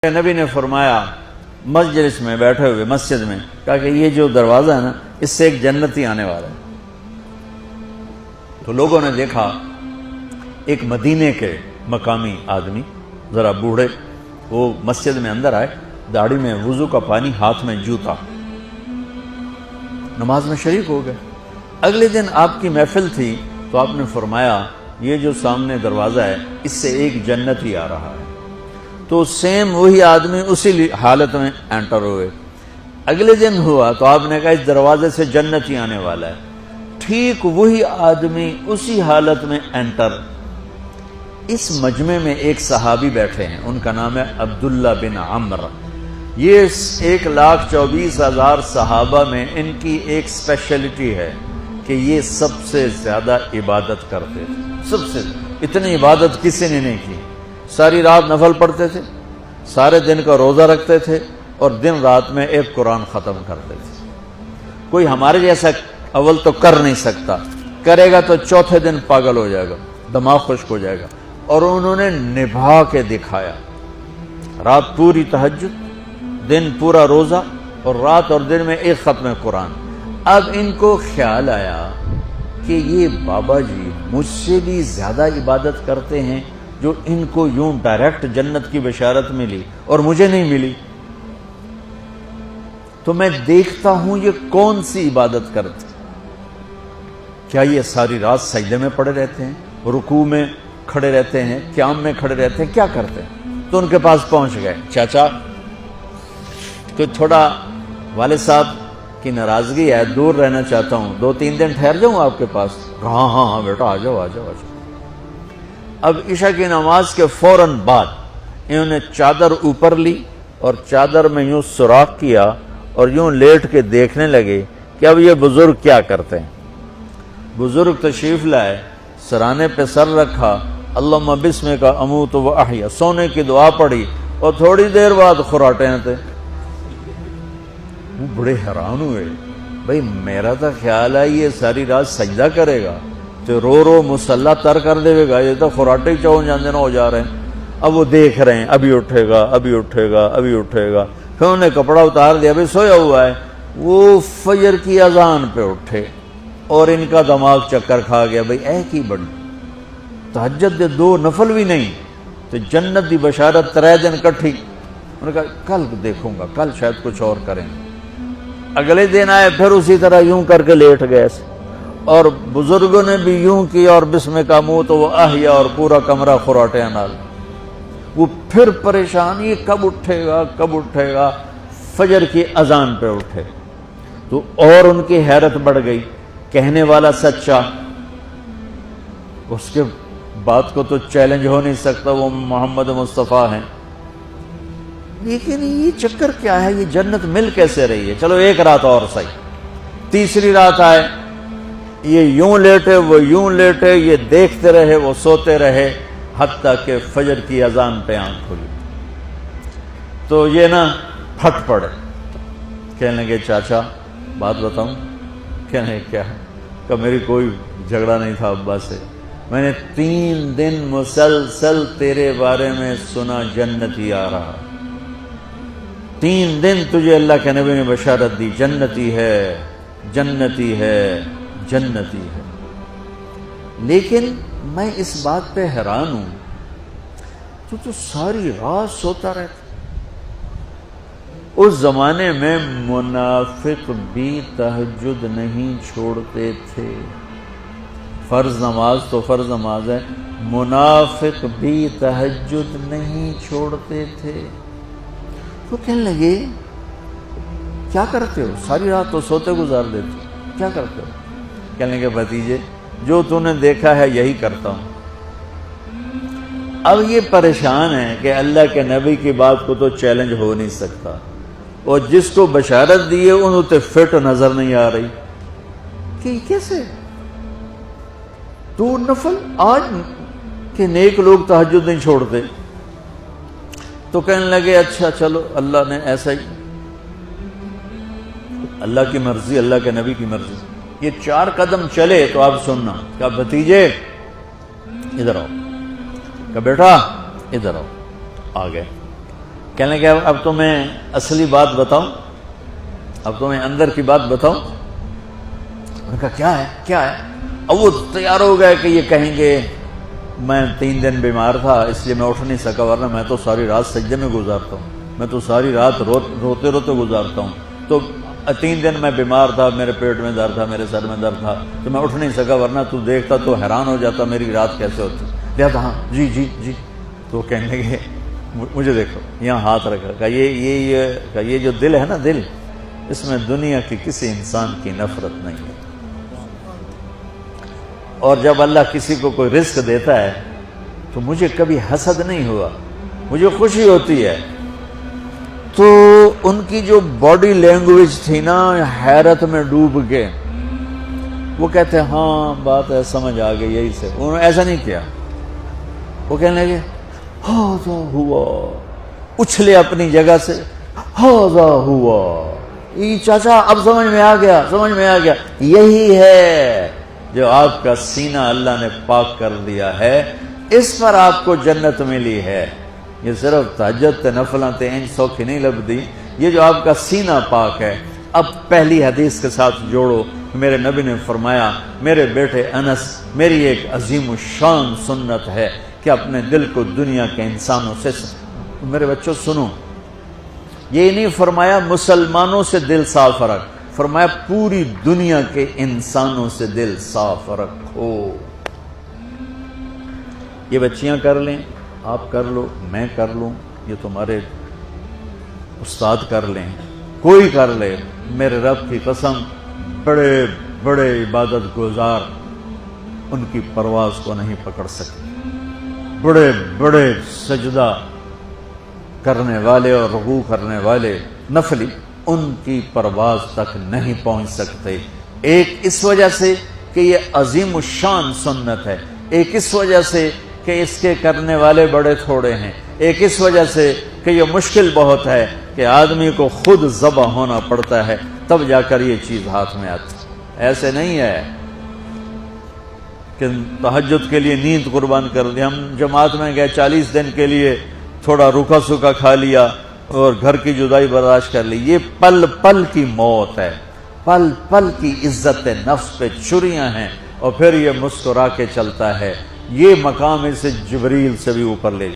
نبی نے فرمایا مجلس میں بیٹھے ہوئے مسجد میں، کہا کہ یہ جو دروازہ ہے نا اس سے ایک جنتی آنے والا ہے۔ تو لوگوں نے دیکھا ایک مدینے کے مقامی آدمی ذرا بوڑھے، وہ مسجد میں اندر آئے، داڑھی میں وضو کا پانی، ہاتھ میں جوتا، نماز میں شریک ہو گئے۔ اگلے دن آپ کی محفل تھی تو آپ نے فرمایا یہ جو سامنے دروازہ ہے اس سے ایک جنتی آ رہا ہے۔ تو سیم وہی آدمی اسی حالت میں انٹر ہوئے۔ اگلے دن ہوا تو آپ نے کہا اس دروازے سے جنتی آنے والا ہے، ٹھیک وہی آدمی اسی حالت میں انٹر۔ اس مجمع میں ایک صحابی بیٹھے ہیں، ان کا نام ہے عبداللہ بن عمرو۔ یہ 1,24,000 صحابہ میں ان کی ایک اسپیشلٹی ہے کہ یہ سب سے زیادہ عبادت کرتے تھے، سب سے اتنی عبادت کسی نے نہیں کی۔ ساری رات نفل پڑھتے تھے، سارے دن کا روزہ رکھتے تھے، اور دن رات میں ایک قرآن ختم کرتے تھے۔ کوئی ہمارے جیسا اول تو کر نہیں سکتا، کرے گا تو چوتھے دن پاگل ہو جائے گا، دماغ خشک ہو جائے گا، اور انہوں نے نبھا کے دکھایا۔ رات پوری تہجد، دن پورا روزہ، اور رات اور دن میں ایک ختم قرآن۔ اب ان کو خیال آیا کہ یہ بابا جی مجھ سے بھی زیادہ عبادت کرتے ہیں، جو ان کو یوں ڈائریکٹ جنت کی بشارت ملی اور مجھے نہیں ملی، تو میں دیکھتا ہوں یہ کون سی عبادت کرتے، کیا یہ ساری رات سجدے میں پڑے رہتے ہیں، رکوع میں کھڑے رہتے ہیں، قیام میں کھڑے رہتے ہیں، کیا کرتے ہیں؟ تو ان کے پاس پہنچ گئے، چاچا تو تھوڑا والد صاحب کی ناراضگی ہے، دور رہنا چاہتا ہوں، 2-3 دن ٹھہر جاؤں آپ کے پاس؟ ہاں ہاں ہاں بیٹا آ جاؤ آ جاؤ آ جاؤ۔ اب عشاء کی نماز کے فوراً بعد انہوں نے چادر اوپر لی اور چادر میں یوں سوراخ کیا اور یوں لیٹ کے دیکھنے لگے کہ اب یہ بزرگ کیا کرتے ہیں۔ بزرگ تشریف لائے، سرانے پہ سر رکھا، اللہم بسمک اموت و احیا، سونے کی دعا پڑھی، اور تھوڑی دیر بعد خراٹے تھے۔ وہ بڑے حیران ہوئے، بھئی میرا تو خیال ہے یہ ساری رات سجدہ کرے گا تو رو رو مسلح تر کر دے گا، یہ تو خراٹے ہی چون جاندے نہ ہو جا رہے ہیں۔ اب وہ دیکھ رہے ہیں ابھی اٹھے گا ابھی اٹھے گا ابھی اٹھے گا، پھر انہوں نے کپڑا اتار دیا، ابھی سویا ہوا ہے۔ وہ فجر کی اذان پہ اٹھے اور ان کا دماغ چکر کھا گیا، بھئی اے کی بڑی تہجد دے 2 نفل بھی نہیں تو جنت دی بشارت 3 دن کٹھی۔ انہوں نے کہا کل دیکھوں گا، کل شاید کچھ اور کریں۔ اگلے دن آئے، پھر اسی طرح یوں کر کے لیٹ گئے، اور بزرگوں نے بھی یوں کیا، اور بسمک اموت و احیا، اور پورا کمرہ خراٹے نال۔ وہ پھر پریشان، یہ کب اٹھے گا کب اٹھے گا؟ فجر کی اذان پہ اٹھے تو اور ان کی حیرت بڑھ گئی، کہنے والا سچا، اس کے بات کو تو چیلنج ہو نہیں سکتا، وہ محمد مصطفیٰ ہیں، لیکن یہ چکر کیا ہے، یہ جنت مل کیسے رہی ہے؟ چلو ایک رات اور صحیح۔ تیسری رات آئے، یہ یوں لیٹے وہ یوں لیٹے، یہ دیکھتے رہے وہ سوتے رہے، حتیٰ کہ فجر کی اذان پہ آنکھ کھلی تو یہ نا پھٹ پڑے، کہنے لگے چاچا بات بتاؤں؟ کہنے کیا ہے؟ کہ میری کوئی جھگڑا نہیں تھا ابا سے، میں نے 3 دن مسلسل تیرے بارے میں سنا جنتی آ رہا، 3 دن تجھے اللہ کے نبی نے بشارت دی، جنتی ہے جنتی ہے جنتی ہے، لیکن میں اس بات پہ حیران ہوں تو ساری رات سوتا رہتا۔ اس زمانے میں منافق بھی تہجد نہیں چھوڑتے تھے، فرض نماز تو فرض نماز ہے، منافق بھی تہجد نہیں چھوڑتے تھے۔ تو کہنے لگے کیا کرتے ہو؟ ساری رات تو سوتے گزار دیتے، کیا کرتے ہو؟ کہنے لگے بھتیجے جو تو نے دیکھا ہے یہی کرتا ہوں۔ اب یہ پریشان ہے کہ اللہ کے نبی کی بات کو تو چیلنج ہو نہیں سکتا، اور جس کو بشارت دی ہے انہوں تے فٹ نظر نہیں آ رہی کہ کیسے تو نفل آج کہ نیک لوگ تہجد نہیں چھوڑتے۔ تو کہنے لگے اچھا چلو اللہ نے ایسا ہی، اللہ کی مرضی، اللہ کے نبی کی مرضی۔ یہ 4 قدم چلے تو آپ سننا، کہا بھتیجے ادھر آؤ، کہا بیٹا ادھر آؤ، آ گئے۔ کہنے لگے اب تمہیں اصلی بات بتاؤں، اب تمہیں اندر کی بات بتاؤں؟ انہوں نے کہا کیا ہے کیا ہے؟ اب وہ تیار ہو گئے کہ یہ کہیں گے میں 3 دن بیمار تھا اس لیے میں اٹھ نہیں سکا، ورنہ میں تو ساری رات سجدے میں گزارتا ہوں، میں تو ساری رات روتے روتے گزارتا ہوں، تو 3 دن میں بیمار تھا، میرے پیٹ میں درد تھا، میرے سر میں درد تھا، تو میں اٹھ نہیں سکا، ورنہ تو دیکھتا تو حیران ہو جاتا میری رات کیسے ہوتی۔ لہذا ہاں جی جی جی، تو کہنے لگے مجھے دیکھو یہاں ہاتھ رکھا، کہ یہ جو دل ہے نا، دل اس میں دنیا کی کسی انسان کی نفرت نہیں ہے، اور جب اللہ کسی کو کوئی رزق دیتا ہے تو مجھے کبھی حسد نہیں ہوا، مجھے خوشی ہوتی ہے۔ تو ان کی جو باڈی لینگویج تھی نا، حیرت میں ڈوب کے وہ کہتے ہیں ہاں بات ہے سمجھ آ گئی، یہی سے انہوں نے ایسا نہیں کیا، وہ کہنے لگے ہاذا ہوا، اچھلے اپنی جگہ سے، ہاذا ہوا، یہ چاچا اب سمجھ میں آ گیا، سمجھ میں آ گیا، یہی ہے جو آپ کا سینہ اللہ نے پاک کر دیا ہے، اس پر آپ کو جنت ملی ہے۔ یہ صرف تہجد تے نفلاں تے انج سوکھی نہیں لبدی، یہ جو آپ کا سینہ پاک ہے۔ اب پہلی حدیث کے ساتھ جوڑو، میرے نبی نے فرمایا میرے بیٹے انس، میری ایک عظیم الشان سنت ہے کہ اپنے دل کو دنیا کے انسانوں سے، میرے بچوں سنو، یہ نہیں فرمایا مسلمانوں سے دل صاف رکھ، فرمایا پوری دنیا کے انسانوں سے دل صاف رکھو۔ یہ بچیاں کر لیں، آپ کر لو، میں کر لوں، یہ تمہارے استاد کر لیں، کوئی کر لے، میرے رب کی قسم بڑے بڑے عبادت گزار ان کی پرواز کو نہیں پکڑ سکتے، بڑے بڑے سجدہ کرنے والے اور رکوع کرنے والے نفلی ان کی پرواز تک نہیں پہنچ سکتے۔ ایک اس وجہ سے کہ یہ عظیم الشان سنت ہے، ایک اس وجہ سے کہ اس کے کرنے والے بڑے تھوڑے ہیں، ایک اس وجہ سے کہ یہ مشکل بہت ہے کہ آدمی کو خود ذبح ہونا پڑتا ہے تب جا کر یہ چیز ہاتھ میں آتی۔ ایسے نہیں ہے کہ تہجد کے لیے نیند قربان کر دی، ہم جماعت میں گئے 40 دن کے لیے تھوڑا روکھا سوکھا کھا لیا اور گھر کی جدائی برداشت کر لی، یہ پل پل کی موت ہے، پل پل کی عزت نفس پہ چھریاں ہیں، اور پھر یہ مسکرا کے چلتا ہے، یہ مقام اسے جبریل سے بھی اوپر لے